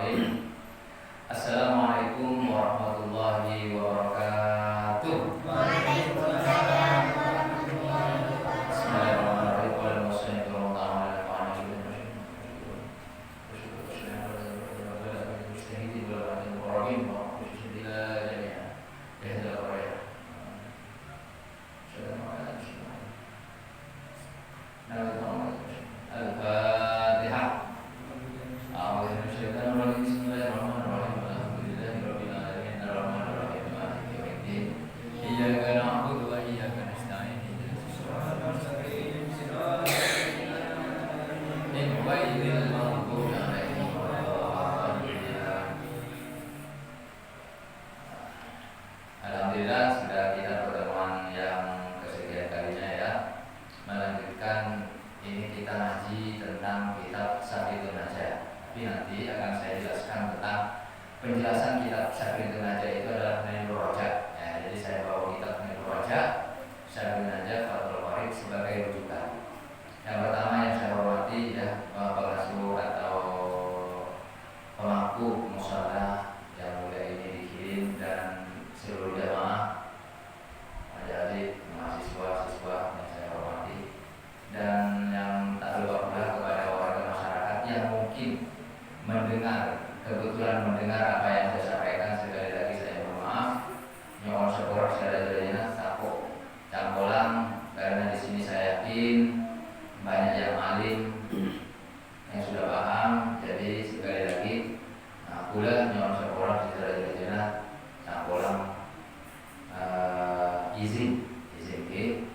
Bismillahirrahmanirrahim. Assalamualaikum warahmatullahi wabarakatuh. Waalaikumsalam warahmatullahi wabarakatuh. Al-Fatihah. Bismillahirrahmanirrahim. Alhamdulillahirabbil alamin. Arrahmanirrahim. Maliki yaumiddin. Iyyaka na'budu wa iyyaka nasta'in. Ihdinas siratal mustaqim. Ghairil maghdubi 'alaihim waladdallin. Alhamdulillah sudah kita pertemuan yang kesekian kalinya ya. Melanjutkan ini kita ngaji tentang kitab Safidun Najah. Tapi nanti akan saya jelaskan tentang penjelasan kitab Safidun Najah itu adalah Nailur Rajah. Ya, jadi saya bawa kitab Nailur Rajah, Safidun Najah, Fathul Qorib sebagai rujukan. Yang pertama yang saya hormati ya pengasuh atau pemangku musyawarah yang mulia ini dikirim dan seluruh jamaah, adik-adik, mahasiswa, siswa yang saya hormati, dan yang tak lupa pula kepada warga masyarakat yang mungkin kebetulan mendengar apa yang saya sampaikan. Sekali lagi saya mohon maaf. Nyuwun sepura sadaya-sadayana sapo cangkolang, karena di sini saya yakin banyak yang alim yang sudah paham. Jadi sekali lagi pula nyuwun sepura sadaya-sadayana cangkolang izin ke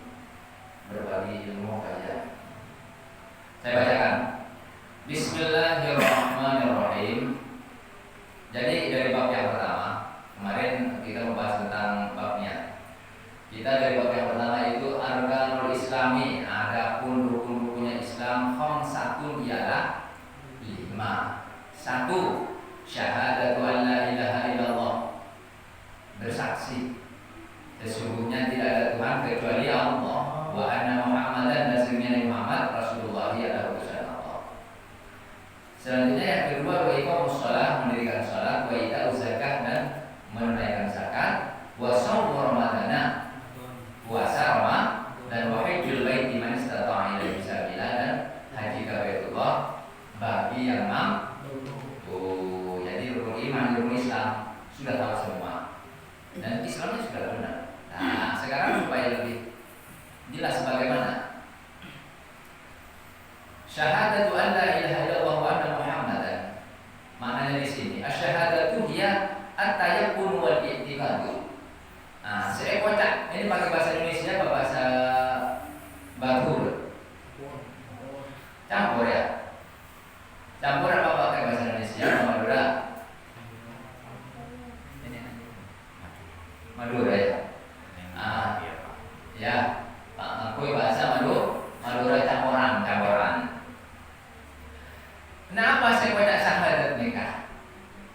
berbagi ilmu kajian. Saya bacakan. Bismillahirrahmanirrahim. Jadi dari bab yang pertama, kemarin kita membahas tentang babnya. Kita dari bab yang pertama itu arkanul islami, adapun rukun-rukunnya Islam khamsatun ialah 5. 1. Syahadatu an la ilaha illallah, bersaksi sesungguhnya tidak ada Tuhan kecuali Allah, wa anna Muhammadan, dan sesungguhnya Muhammad Rasulullah adalah utusan Allah. Selanjutnya yang kedua, wa iqamus shalah, mendirikan salat, wa ita'uz zakah, dan menunaikan zakat, wa shaum ramadana, puasa Ramadan, dan wa hajjul baiti man istata'a ilaihi sabila, dan haji ke Baitullah bagi yang mampu. Jadi rukun iman, rukun Islam sudah tahu semua, dan Islamnya sudah benar. Nah, sekarang supaya lebih jelas bagaimana syahadatu an la ilaha illallah wa anna Muhammadan. Maknanya di sini asyhadatu hiya at-tayaqqun wal i'tiqad. Nah, saya kocak. Ini pakai bahasa Indonesia apa bahasa Batur? Campur ya. Campur apa pakai bahasa Indonesia atau Madura? Madura ya. Ya, aku bahasa Madura campuran. Kenapa saya baca syahadat nikah?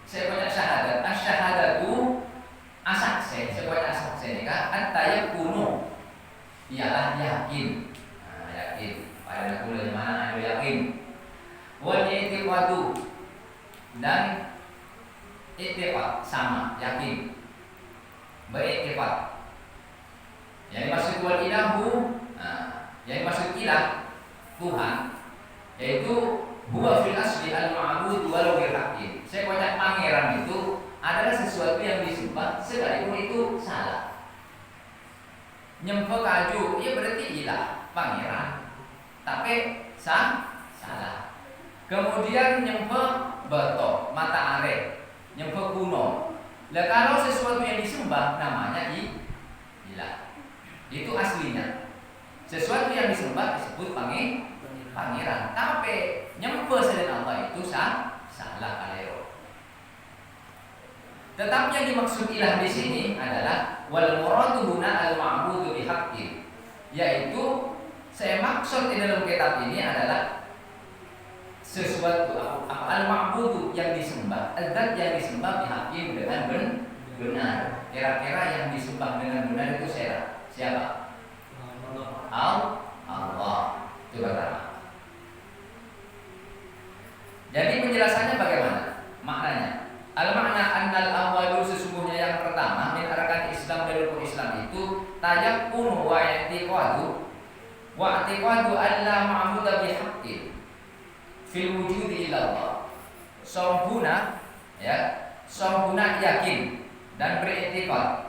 Saya baca syahadat, asyhadatu asakse, saya baca asakse nikah, at-tayaqqunu ialah yakin. Nah, yakin. Pada aku dari mana ayo yakin. Wal i'tiqadu, dan i'tiqad sama, yakin. Beriktifat. Yang dimaksud wal ilahu, yang dimaksud ilah Tuhan, yaitu huwa fil asli al ma'bud walau bil haqqin. Saya baca pangeran itu adalah sesuatu yang disembah sekalipun itu salah. Nyembah kaju, ya berarti ilah pangeran, tapi salah. Kemudian nyembah betok, mata are, nyembah kuno. Nah, kalau sesuatu yang disembah namanya ilah. Itu aslinya. Sesuatu yang disembah disebut pangeran. Tapi nyembah selain Allah itu salah kalero. Tetapi yang dimaksud ilah di sini adalah wal muradu huna al ma'budu bihaqqin. Yaitu saya maksud di dalam kitab ini adalah sesuatu al-ma'budu yang disembah, al-zat yang disembah bihaqqin dengan benar. Kira-kira yang disembah dengan benar itu siapa? Allah. Itu pertama. Jadi penjelasannya bagaimana? Maknanya tayakkunu wa i'tiqadu alla ma'budu bihaqqin fil wujudi illa Allah. Sambuna yakin dan beriktikad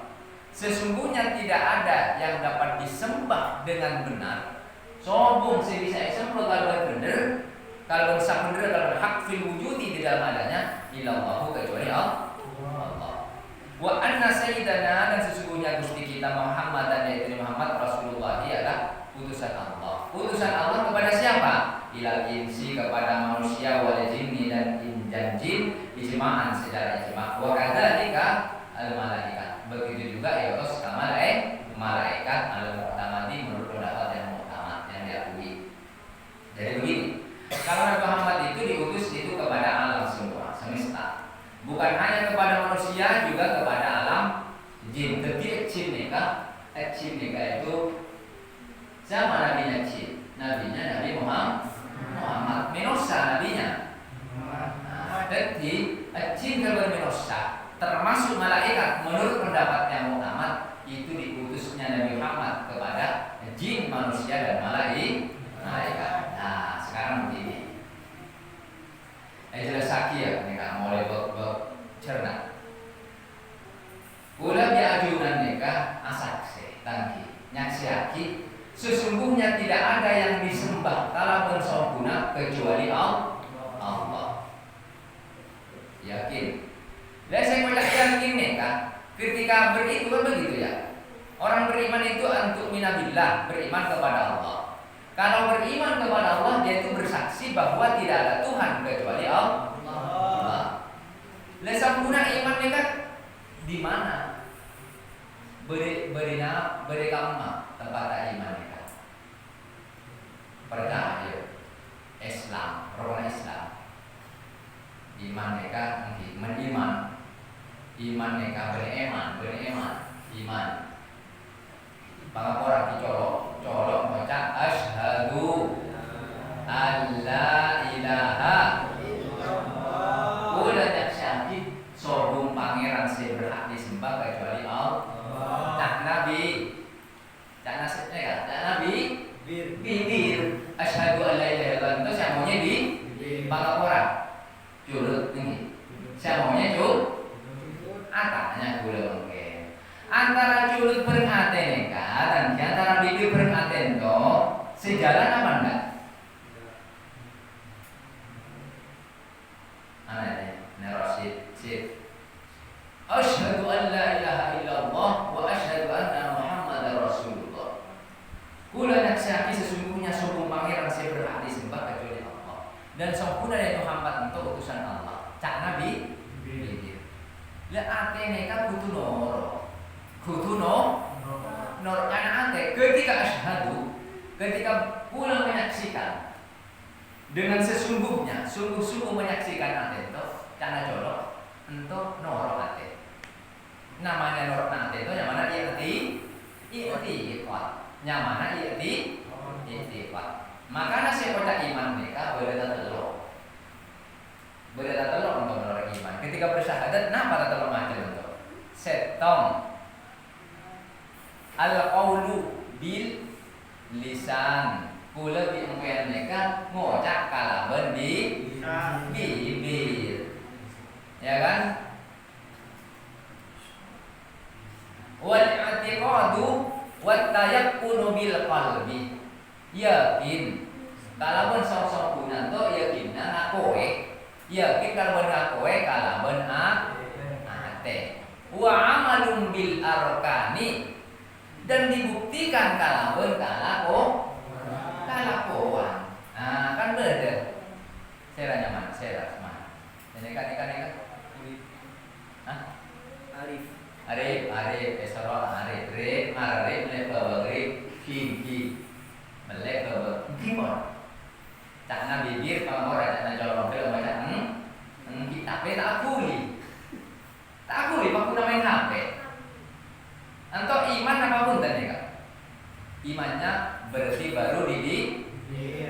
sesungguhnya tidak ada yang dapat disembah dengan benar. Sombong sih bisa disembah kalau benar, kalau bersah benar, kalau hak fil wujudi di dalam adanya illa Allah, kecuali Allah. Wa anna sayyidana, dan sesungguhnya Gusti kita Muhammad, dan yaitu Muhammad Rasulullah adalah utusan Allah. Utusan Allah kepada siapa? Ilal insi, kepada manusia, wal jinni, dan jin ijma'an secara ijma'. Wa kadzalika al malaikat. Begitu juga ya malaikat al mu'tamadi menurut pendapat yang mu'tamad yang diakui. Jadi begini, kalau Nabi Muhammad itu diutus itu kepada alam semesta. Bukan hanya kepada manusia, juga kepada alam jin. Jadi jin itu siapa nabinya jin? Nabinya Nabi Muhammad. Minosa nabinya. Jadi jin kalau minosa termasuk malaikat menurut pendapat yang muhammad itu diutusnya Nabi Muhammad kepada jin, manusia, dan malaikat. Nah sekarang begini. Jelas saki ya, mereka mulai cerna. Kula biajunan mereka asakse tangki nyaksiaki sesungguhnya tidak ada yang disembah kala bersambuna kecuali Allah. Yakin. Lah saya mau yakin mereka ketika beriman begitu ya. Orang beriman itu antuk minabillah, beriman kepada Allah. Kalau beriman kepada Allah, dia itu bersaksi bahwa tidak ada Tuhan kecuali Allah. Lah sampuna iman mereka di mana? Beri kamma tempat iman mereka. Percaya Islam, rukun Islam. Iman mereka meniman. Iman mereka beriman. Iman. Pangapora dicolok baca asyhadu alla ilaha illallah. Ulah nyaksiaki sobung pangeran sing berhak disembah kecuali Allah. Cak Nabi. Cak Nabi bibir asyhadu alla ilaha illallah. Itu saya maunya di pangapora. Curut ini. Saya maunya atanya gula mungkin. Antara culut beraten dan di antara bibir beraten to sejalan apa enggak? Aneh nerosid sip. Asyhadu an la ilaha illallah wa asyhadu anna Muhammadar Rasulullah. Kula nyaksiaki sesungguhnya sungguh pangeran saya berhak disembah kecuali Allah. Dan sempurna dari Muhammad untuk utusan Allah. Cak Nabi bibir. Lah ate neka kudu nor karena ate ketika asyhadu, ketika pulang menyaksikan dengan sesungguhnya, sungguh-sungguh menyaksikan ate itu karena jorok untuk noro ate. Namanya noro ate itu yang mana i'tiqad. Yang mana i'tiqad. Makanya saya baca iman mereka berada telok untuk menolak iman. Ketika bersyahadat, kenapa telok macam itu? Setong al-qaulu bil lisan. Kula bi engken mereka ngocak kalaban di bibir. Ya kan? Wal i'tiqadu wat tayakkunu bil qalbi. Yakin. Kalaban sok-sok guna to yakinna ngakoe. Yakin kalau ngakoe kalaban ate. Wa amalun bil arkani, dan dibuktikan kalaban kalakoan. Nah, kan beda. Saya nyaman, saya mana? Ini kan. Hah? Arif, esoro arif, marif, melek bagrib, ki. Melek gimana? Cakna bibir kalau orang cakna colong dia macam kita tak akui waktu main HP. Anto iman apapun tadi kan? Imannya berarti baru di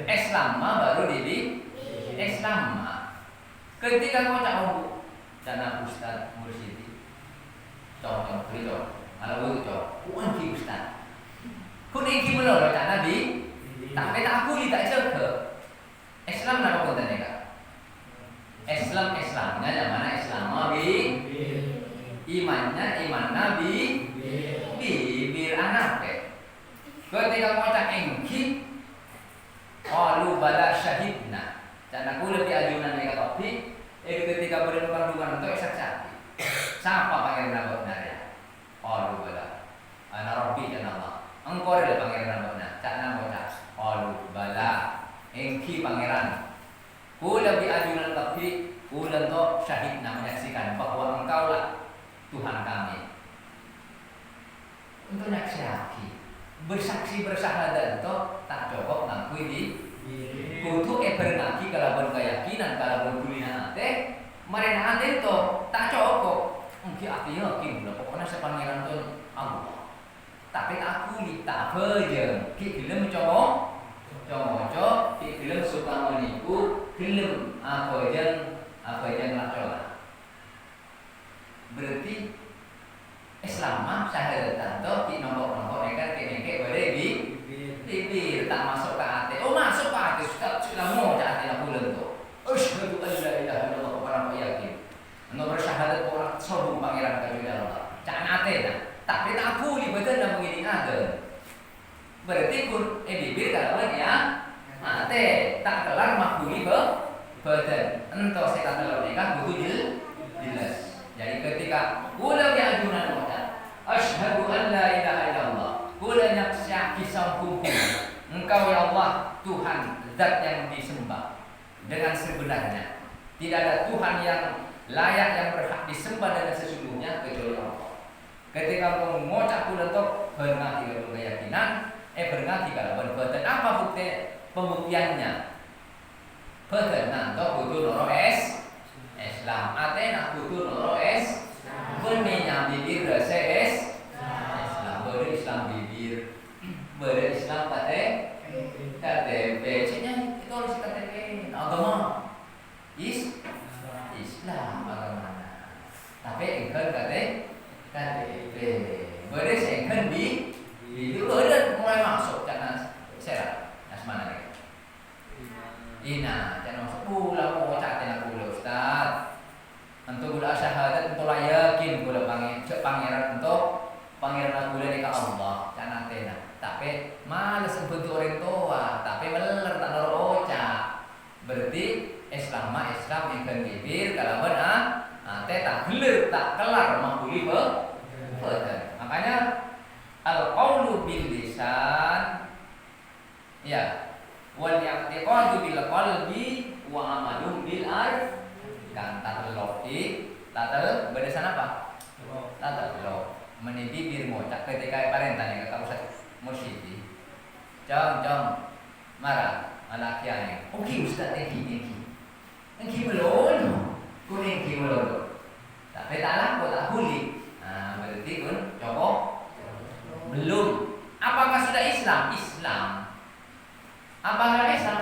Islam baru di Islam. Ketika kau cakna Ustaz Mursidi, contoh kalau itu uang ki Ustaz. Kuning ki meloro cak Nabi. Tapi tak aku tak jaga. Islam napa konten nika? Islamnya yang mana Islam Nabi? Imannya iman Nabi. Bibir anak ketika kocak engki qalu bala syahidna. Dan aku lebih ajunan mereka topik ketika berkandungan untuk saksi. Siapa pangeran nama benar ya? Qalu bala. Ana rabbi dan Allah. Engkau adalah pangeran nama benar. Cak nama bocah. Qalu bala. Engki pangeran. Ku lebih ajunan topik. Ku untuk syahidna menyaksikan bahwa engkaulah Tuhan kami. Untuk nyaksiaki bersaksi bersahadat itu tak cukup ngakui di kudu bernaki kalaban keyakinan kalaban kulina ate marena ate itu tak cukup mungkin ati yakin pokoknya sepangeran tuh Allah tapi aku li tak beje ki film coba ki film suka menipu film apa yang lakukan berarti Islam mah syahadatan toh ki nombor-nombor nekat ki bare bibir tak masuk ke hati. Oh masuk ke hati sudah mau hati aku lento. Asyhadu an la ilaha illallah wa yakin. Nomor syahadat orang sombong pangeran ka Allah. Cak hati dah. Tapi tak aku li badan dan mengiring ada. Berarti pun bibir kalau ya hati tak kelar makbuli badan. Entah saya kata mereka butuh jelas. Jadi ketika kula biajunan asyhadu an la ilaha illallah kula nyaksiaki sangkumku engkau ya Allah Tuhan zat yang disembah dengan sebenarnya tidak ada Tuhan yang layak yang berhak disembah dengan sesungguhnya kecuali Allah ketika engkau mengucap kula untuk berngati dengan keyakinan berngati kalau berbuatan apa bukti pembuktiannya berkenan atau butuh noro Islam atena butuh noro benenya bibir rasa Islam boleh Islam bibir boleh Islam KTP cina itu harus KTP agama Islam agama tapi engkau KTP boleh engkau bibir boleh mulai masuk jangan serah asmana ina jangan masuk pulang mau catin aku Ustaz untuk gula syahadat untuk yakin gula pangeran untuk pangeran gula ni ka Allah jangan tena tapi malas bentuk orang tua tapi meler tak noro oca berarti Islam yang kan bibir kalau benar teh tak gelir tak kelar makbuli badan makanya al qaulu bil lisan ya wal i'tiqadu bil qalbi wa amalum bil kan tatal berdasarkan apa? Tatal meniti bibir ngocak ketika parentane ka usah musyidi. Jom marah anak yang oke ustaz engki melon kuning ki melon tapi tak laku tak huli berarti pun coba belum apakah sudah Islam apakah Islam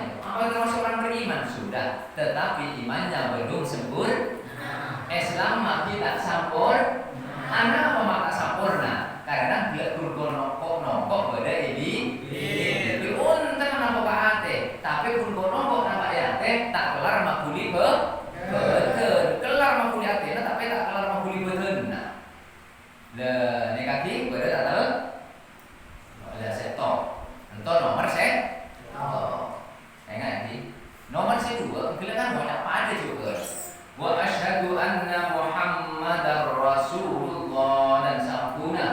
itu apakah termasuk orang beriman sudah tetapi imannya belum sempurna Islam masih tak sempurna apa maka sempurna karena dia kurko nokok beda ini jadi unta kenapa pak ate tapi kurko nokok nama ate tak kelar makuli beten kelar makuli ate tapi tak kelar makuli beten le negatif beda tak tahu ada setok untuk nomor ingat ni nomor kedua kita kan banyak pada juga wa asyhadu anna muhammadar rasulullah dan sempurna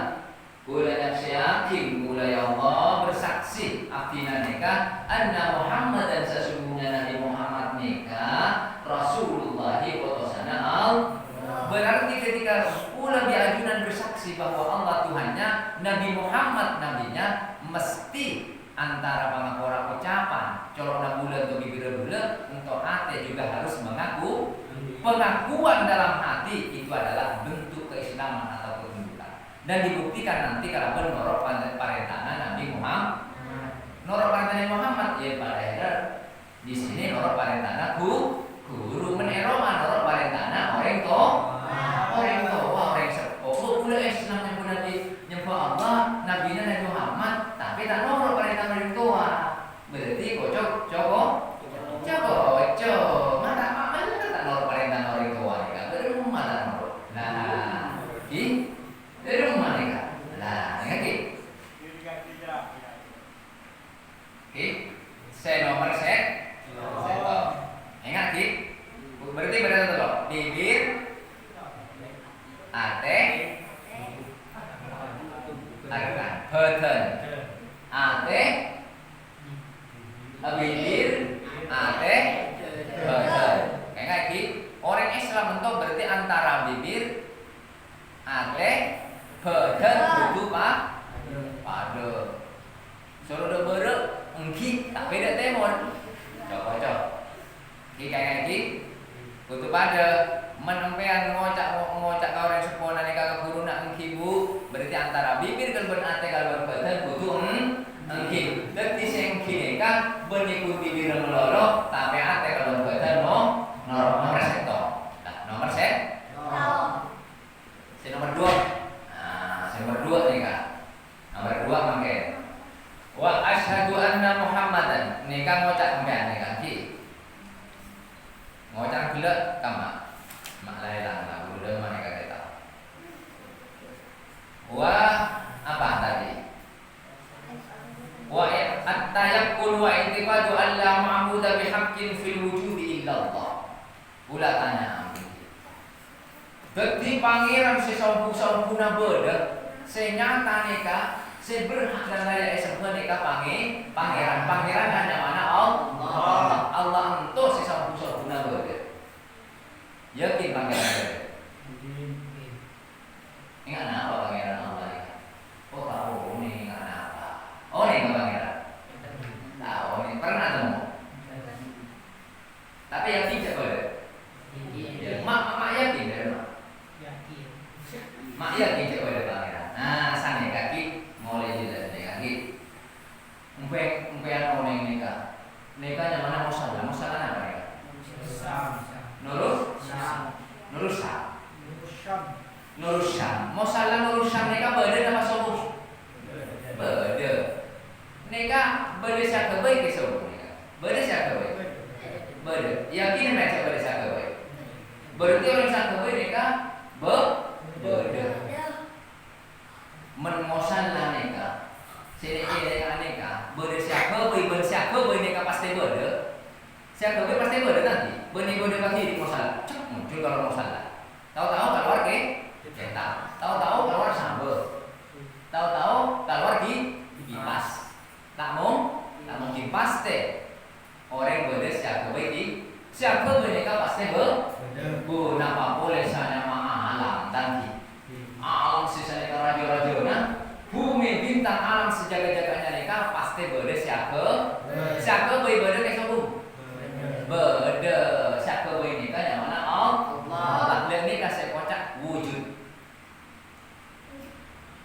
kula yakin kula ya Allah bersaksi artinya nikah anna muhammad dan sesungguhnya Nabi Muhammad nikah rasulullah utusan Allah berarti ketika kula biajunan bersaksi bahwa Allah Tuhannya Nabi Muhammad nabinya mesti antara pengakora ucapan colok bulan atau bibir bulan untuk hati juga harus mengaku pengakuan dalam hati itu adalah bentuk keislaman atau ketundukan dan dibuktikan nanti kalau norok parentana Nabi Muhammad norok parentana Muhammad ya pada akhirnya di sini norok parentana guru meneroma norok parentana orang tua orang sepuh pula Islam yang Nabi nyembah Allah Nabi Muhammad Kudu pada menempean ngocak orang sepona nika keguruna engki Bu, berarti antara bibir kalben ate kalben badan kudu engki. Dadi sing engki nika benikun bibir meloro tapi ate kalben badan nomor seto. Nah, nomor set. Si nomor 2. Nah, si nomor 2 nika. Nomor 2 mangke. Wa asyhadu anna Muhammadan nika ngocak sampean nika ki. Ngocak gila kama. Mak lain lah, udah mana kata. Wah, apa tadi? Wa at-tayaqqul wa i'tiqadu an la ma'budu bihaqqin fil wujudi illa Allah. Ula tanya amin. Dadi pangeran sesambung-sambungna beda, senyata nika, seberhak dan layak esebut nika pangeran hanya mana Allah. Allah ento sesambung-sambungna beda. Yakin pangeran beda. Ingat apa pangeran Allah ini? Oh tahu ini ingat apa? Oh ini pangeran. Tahu ini pernah temu. Tapi yang tidak boleh. Mak yakin dari mak. Mak yakin tidak boleh pangeran. Nah sana kaki mulai jadi kaki. Umpean orang nikah. Nikah yang mana musalah? Musalah apa ya? Nurus Syam. Musalah Nurus Syam nikah beda nama sobuh. Beda. Nikah beda siapa baik ke sobuh nikah. Beda siapa baik. Beda. Yakin mereka beda siapa baik. Berarti orang siapa baik nikah beda. Menmusalah nikah. Sini nikah. Beda siapa baik nikah pasti beda. Siapa baik pasti beda nanti. Benih-benih pagi di musalah. Cuk muncul kalau musalah. Tahu-tahu keluar ke cetak. Tahu-tahu keluar sambal. Tahu-tahu keluar di kipas. Tak mungkin pasti. Orang beda siapa baik siapa mereka pasti bu nama boleh sana alam tadi. Alam sisanya raja-raja nah. Bumi bintang alam sejaga-jaganya mereka pasti beda siapa baik beda kayak sobu. Beda siapa baik nikah yang mana Allah. Lek nikah saya kocak wujud.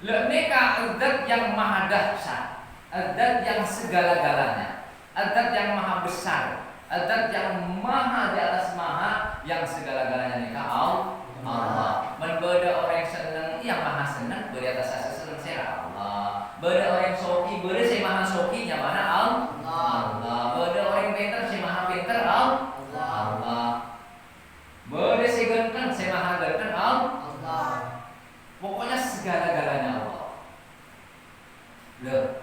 Lek nikah zat yang maha dahsyat, zat yang segala-galanya, zat yang maha besar, zat yang maha di atas maha, yang segala-galanya nikah Allah. Berbeda orang senang yang maha senang beri atas asa senang saya Allah. Beda orang soki beda saya maha soki yang mana Allah. Beda orang pintar saya maha pintar Allah. Beda saya ganteng saya maha ganteng Allah. Pokoknya segala-galanya Allah. Loh,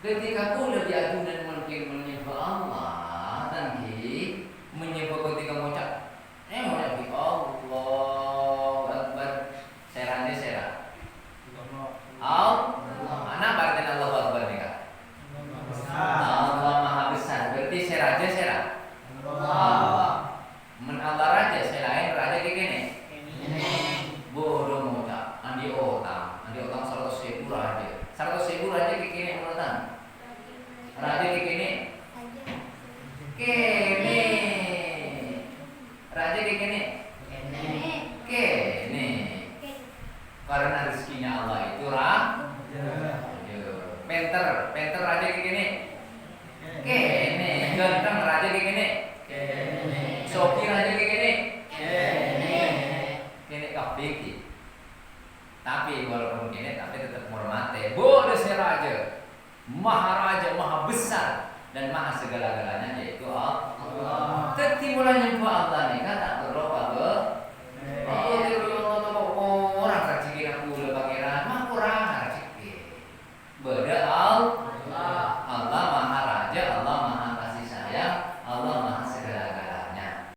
ketika aku lebih ajudan mungkin menyembah Allah nanti menyembah ketika mengucap mengucap Allah Akbar serah Allah. Mana berarti Allah Akbar nikah? Allah Maha Besar. Berarti serah Allah. Men Allah raja selain raja kene. Bodoh mengucap andi otang 100.000 raja. 100.000 raja kene mengucap. Raja kene. Raja kene. Karena rezekinya Allah itu Penter raja kene. Ganteng raja kene. Soki raja kene. Kene kabeh iki. Tapi walaupun kene tapi tetap menghormati. Boleh si raja. Maha besar dan maha segala-galanya yaitu Allah. Ketika mulai nyembah Allah nih kan tak perlu apa.